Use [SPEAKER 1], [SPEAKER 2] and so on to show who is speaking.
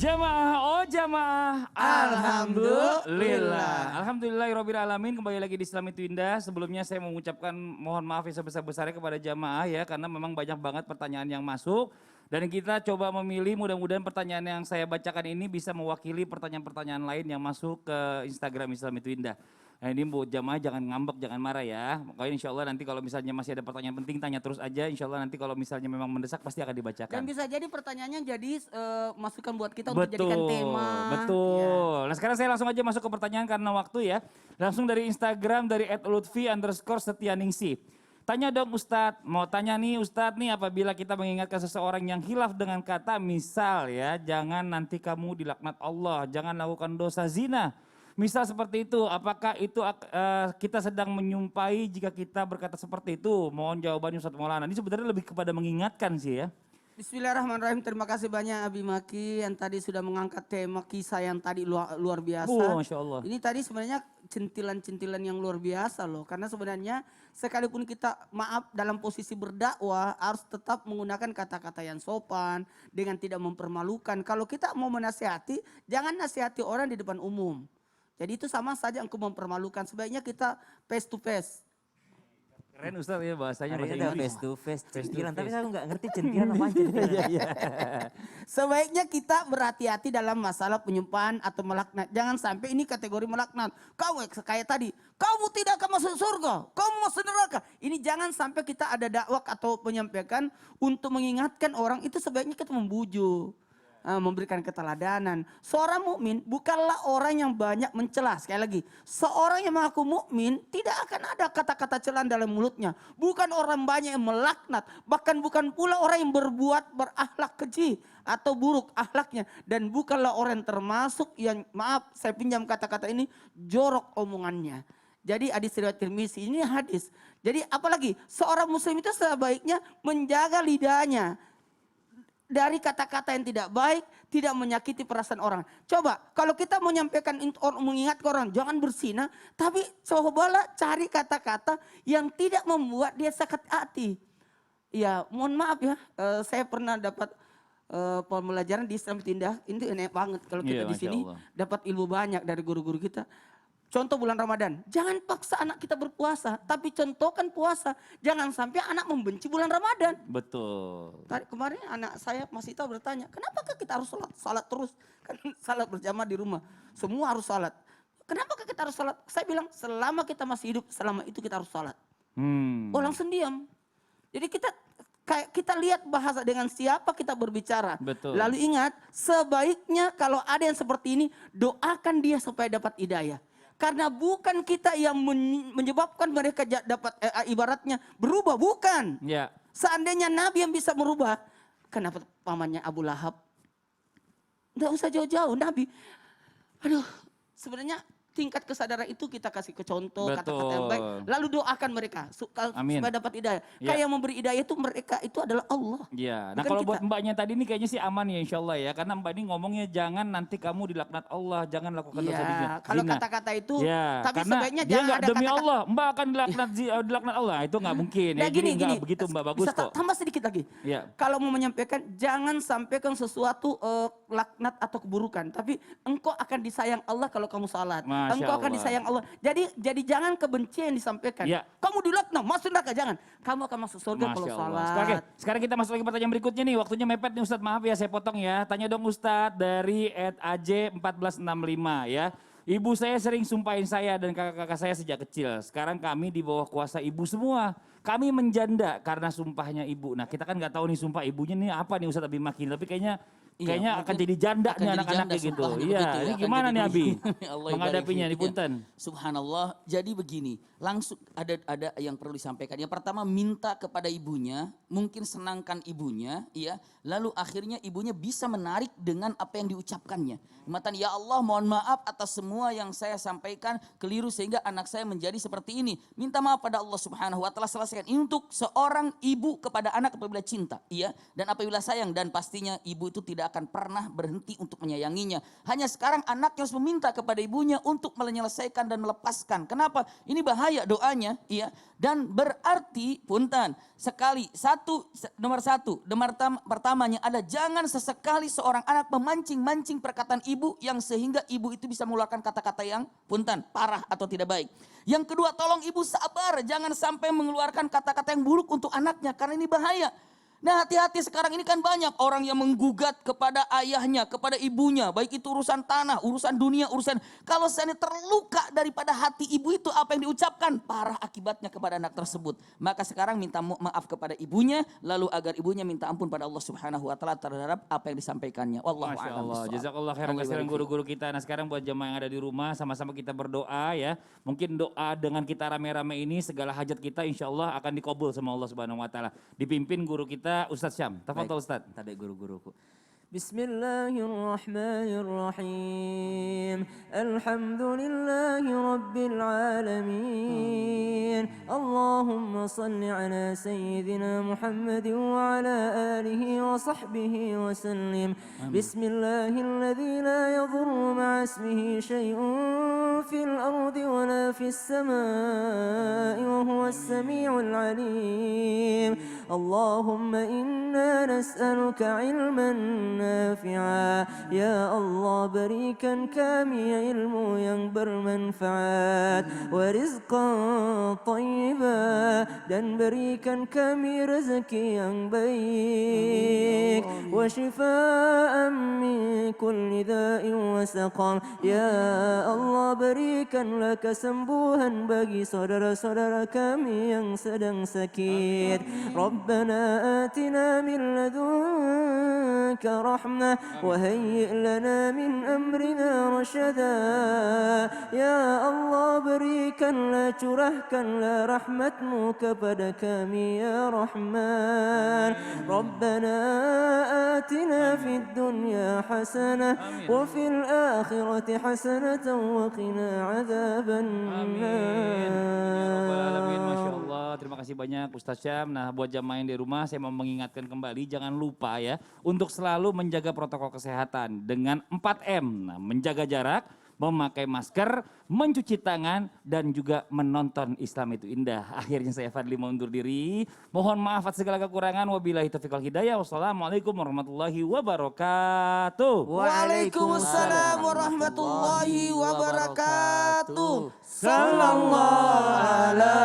[SPEAKER 1] Jamaah, oh jamaah.
[SPEAKER 2] Alhamdulillah.
[SPEAKER 1] Alhamdulillahirabbil alamin. Kembali lagi di Islam itu Indah. Sebelumnya saya mau mengucapkan mohon maaf yang sebesar-besarnya kepada jamaah ya. Karena memang banyak banget pertanyaan yang masuk. Dan kita coba memilih, mudah-mudahan pertanyaan yang saya bacakan ini bisa mewakili pertanyaan-pertanyaan lain yang masuk ke Instagram Islam itu Indah. Nah ini buat jamaah jangan ngambek, jangan marah ya. Makanya insya Allah nanti kalau misalnya masih ada pertanyaan penting tanya terus aja. Insya Allah nanti kalau misalnya memang mendesak pasti akan dibacakan.
[SPEAKER 2] Dan bisa jadi pertanyaannya jadi masukan buat kita untuk jadikan tema.
[SPEAKER 1] Betul. Nah sekarang saya langsung aja masuk ke pertanyaan karena waktu ya. Langsung dari Instagram dari @lutfi_setianingsih. Tanya dong Ustadz, mau tanya nih Ustadz nih apabila kita mengingatkan seseorang yang hilaf dengan kata misal ya. Jangan nanti kamu dilaknat Allah, jangan lakukan dosa zina. Misal seperti itu, apakah itu kita sedang menyumpahi jika kita berkata seperti itu? Mohon jawabannya Ustadz Maulana. Ini sebenarnya lebih kepada mengingatkan sih ya.
[SPEAKER 2] Bismillahirrahmanirrahim. Terima kasih banyak Abi Maki yang tadi sudah mengangkat tema kisah yang tadi luar biasa.
[SPEAKER 1] Masya Allah.
[SPEAKER 2] Ini tadi sebenarnya centilan-centilan yang luar biasa loh. Karena sebenarnya sekalipun kita maaf dalam posisi berdakwah harus tetap menggunakan kata-kata yang sopan dengan tidak mempermalukan. Kalau kita mau menasihati, jangan nasihati orang di depan umum. Jadi itu sama saja engkau mempermalukan. Sebaiknya kita face to face.
[SPEAKER 1] Keren Ustaz ya bahasanya bahasa
[SPEAKER 3] Inggris.
[SPEAKER 1] Inggris.
[SPEAKER 3] Face to face centilan, tapi saya nggak ngerti centilan apa centilan.
[SPEAKER 2] Sebaiknya kita berhati-hati dalam masalah penyumpahan atau melaknat. Jangan sampai ini kategori melaknat. Kau kayak tadi, kamu tidak akan masuk surga, kamu masuk neraka. Ini jangan sampai kita ada dakwah atau penyampaikan untuk mengingatkan orang itu sebaiknya kita membujuk. Memberikan keteladanan. Seorang mukmin bukanlah orang yang banyak mencela. Sekali lagi, seorang yang mengaku mukmin tidak akan ada kata-kata celaan dalam mulutnya. Bukan orang banyak yang melaknat, bahkan bukan pula orang yang berbuat berakhlak keji atau buruk akhlaknya, dan bukanlah orang termasuk yang, maaf saya pinjam kata-kata ini, jorok omongannya. Jadi hadis riwayat Tirmizi ini hadis. Jadi apalagi seorang muslim itu sebaiknya menjaga lidahnya dari kata-kata yang tidak baik, tidak menyakiti perasaan orang. Coba kalau kita mau menyampaikan mengingatkan orang jangan berzina, tapi cobalah cari kata-kata yang tidak membuat dia sakit hati. Ya mohon maaf ya, saya pernah dapat pembelajaran di Islam Tindah, ini enak banget kalau kita di sini dapat ilmu banyak dari guru-guru kita. Contoh bulan Ramadan, jangan paksa anak kita berpuasa, tapi contohkan puasa. Jangan sampai anak membenci bulan Ramadan.
[SPEAKER 1] Betul.
[SPEAKER 2] Kemarin anak saya masih tahu bertanya, kenapakah kita harus salat terus? Kan salat berjamaah di rumah, semua harus salat. Kenapakah kita harus salat? Saya bilang selama kita masih hidup, selama itu kita harus salat. Oh langsung diam. Jadi kita lihat bahasa dengan siapa kita berbicara.
[SPEAKER 1] Betul.
[SPEAKER 2] Lalu ingat, sebaiknya kalau ada yang seperti ini, doakan dia supaya dapat hidayah. Karena bukan kita yang menyebabkan mereka dapat ibaratnya berubah, bukan.
[SPEAKER 1] Ya.
[SPEAKER 2] Seandainya Nabi yang bisa merubah, kenapa pamannya Abu Lahab? Nggak usah jauh-jauh, Nabi. Aduh, sebenarnya tingkat kesadaran itu kita kasih ke contoh kata-kata yang baik. Lalu doakan mereka supaya dapat hidayah. Kayak yang memberi hidayah itu mereka itu adalah Allah.
[SPEAKER 1] Ya. Nah kalau buat mbaknya tadi ini kayaknya sih aman ya insya Allah ya. Karena mbak ini ngomongnya jangan nanti kamu dilaknat Allah. Jangan lakukan dosa zina.
[SPEAKER 2] Kalau kata-kata itu, tapi
[SPEAKER 1] karena
[SPEAKER 2] sebaiknya
[SPEAKER 1] dia
[SPEAKER 2] jangan
[SPEAKER 1] nggak
[SPEAKER 2] ada
[SPEAKER 1] demi
[SPEAKER 2] kata-kata.
[SPEAKER 1] Allah. Mbak akan dilaknat Allah. Itu nggak mungkin.
[SPEAKER 2] Nah,
[SPEAKER 1] Ya,
[SPEAKER 2] gini,
[SPEAKER 1] nggak begitu mbak, bagus
[SPEAKER 2] bisa
[SPEAKER 1] kok.
[SPEAKER 2] tambah sedikit lagi.
[SPEAKER 1] Ya.
[SPEAKER 2] Kalau mau menyampaikan, jangan sampaikan sesuatu laknat atau keburukan. Tapi engkau akan disayang Allah kalau kamu salat. Engkau akan disayang Allah. Jadi jangan kebencian yang disampaikan.
[SPEAKER 1] Ya.
[SPEAKER 2] Kamu dilaknat, masuk neraka, jangan. Kamu akan masuk surga kalau salat.
[SPEAKER 1] Oke, sekarang kita masuk lagi pertanyaan berikutnya nih. Waktunya mepet nih Ustadz, maaf ya saya potong ya. Tanya dong Ustadz dari @aj1465 ya. Ibu saya sering sumpahin saya dan kakak-kakak saya sejak kecil. Sekarang kami di bawah kuasa ibu semua. Kami menjanda karena sumpahnya ibu. Nah kita kan nggak tahu nih sumpah ibunya nih apa nih Ustadz Abi Makin. Tapi kayaknya akan jadi janda nih anak-anaknya gitu. Iya, ini gimana nih Abi menghadapinya di punten?
[SPEAKER 3] Subhanallah. Jadi begini, langsung ada yang perlu disampaikan. Yang pertama minta kepada ibunya, mungkin senangkan ibunya, ya. Lalu akhirnya ibunya bisa menarik dengan apa yang diucapkannya. Mengatakan, ya Allah mohon maaf atas semua yang saya sampaikan keliru sehingga anak saya menjadi seperti ini. Minta maaf pada Allah Subhanahu wa taala, selesaikan. Ini untuk seorang ibu kepada anak apabila cinta, iya, dan apabila sayang, dan pastinya ibu itu tidak tidak akan pernah berhenti untuk menyayanginya. Hanya sekarang anaknya harus meminta kepada ibunya untuk menyelesaikan dan melepaskan. Kenapa? Ini bahaya doanya, ya. Dan berarti punten sekali nomor satu, pertamanya ada jangan sesekali seorang anak memancing-mancing perkataan ibu yang sehingga ibu itu bisa mengeluarkan kata-kata yang punten parah atau tidak baik. Yang kedua, tolong ibu sabar, jangan sampai mengeluarkan kata-kata yang buruk untuk anaknya karena ini bahaya. Nah, hati-hati sekarang ini kan banyak orang yang menggugat kepada ayahnya, kepada ibunya. Baik itu urusan tanah, urusan dunia, urusan... Kalau seandainya terluka daripada hati ibu itu apa yang diucapkan? Parah akibatnya kepada anak tersebut. Maka sekarang minta maaf kepada ibunya, lalu agar ibunya minta ampun pada Allah Subhanahu Wa Taala terhadap apa yang disampaikannya. Wallahu
[SPEAKER 1] Masya
[SPEAKER 3] a'lam
[SPEAKER 1] Allah,
[SPEAKER 3] bishawab.
[SPEAKER 1] jazakallah khairan kasihan guru-guru kita. Nah sekarang buat jemaah yang ada di rumah sama-sama kita berdoa ya. Mungkin doa dengan kita rame-rame ini segala hajat kita insya Allah akan dikabul sama Allah Subhanahu Wa Taala. Dipimpin guru kita Ustadz Syam. Tafadhol Ustadz.
[SPEAKER 3] Tabe guru-guruku.
[SPEAKER 4] بسم الله الرحمن الرحيم الحمد لله رب العالمين اللهم صل على سيدنا محمد وعلى آله وصحبه وسلم بسم الله الذي لا يضر مع اسمه شيء في الأرض ولا في السماء وهو السميع العليم اللهم إنا نسألك علما نافعا يا الله بريكا كامي علم ينبر منفعات ورزقا طيبا dan berikan kami rezeki yang baik وشفاء من كل داء وسقم ya Allah berikanlah kesembuhan bagi saudara-saudara kami yang sedang sakit ربنا آتنا من لدنك رحمة وهيئ لنا من أمرنا رشدا يا الله berikanlah curahkanlah rahmatmu kepada kami ya Rahman ربنا آتنا في الدنيا حسنة وفي الآخرة حسنة وقنا عذاب
[SPEAKER 1] Alamin, Masya
[SPEAKER 4] النار
[SPEAKER 1] Allah. Terima kasih banyak Ustadz Syam. Nah buat jamaah yang di rumah saya mau mengingatkan kembali jangan lupa ya untuk selalu menjaga protokol kesehatan dengan 4M. Nah, menjaga jarak, memakai masker, mencuci tangan dan juga menonton Islam itu indah. Akhirnya saya Fadli mau undur diri. Mohon maaf atas segala kekurangan. Wabillahi taufiq wal hidayah. Wassalamualaikum warahmatullahi wabarakatuh.
[SPEAKER 2] Waalaikumsalam warahmatullahi wabarakatuh.
[SPEAKER 4] Sallallahu ala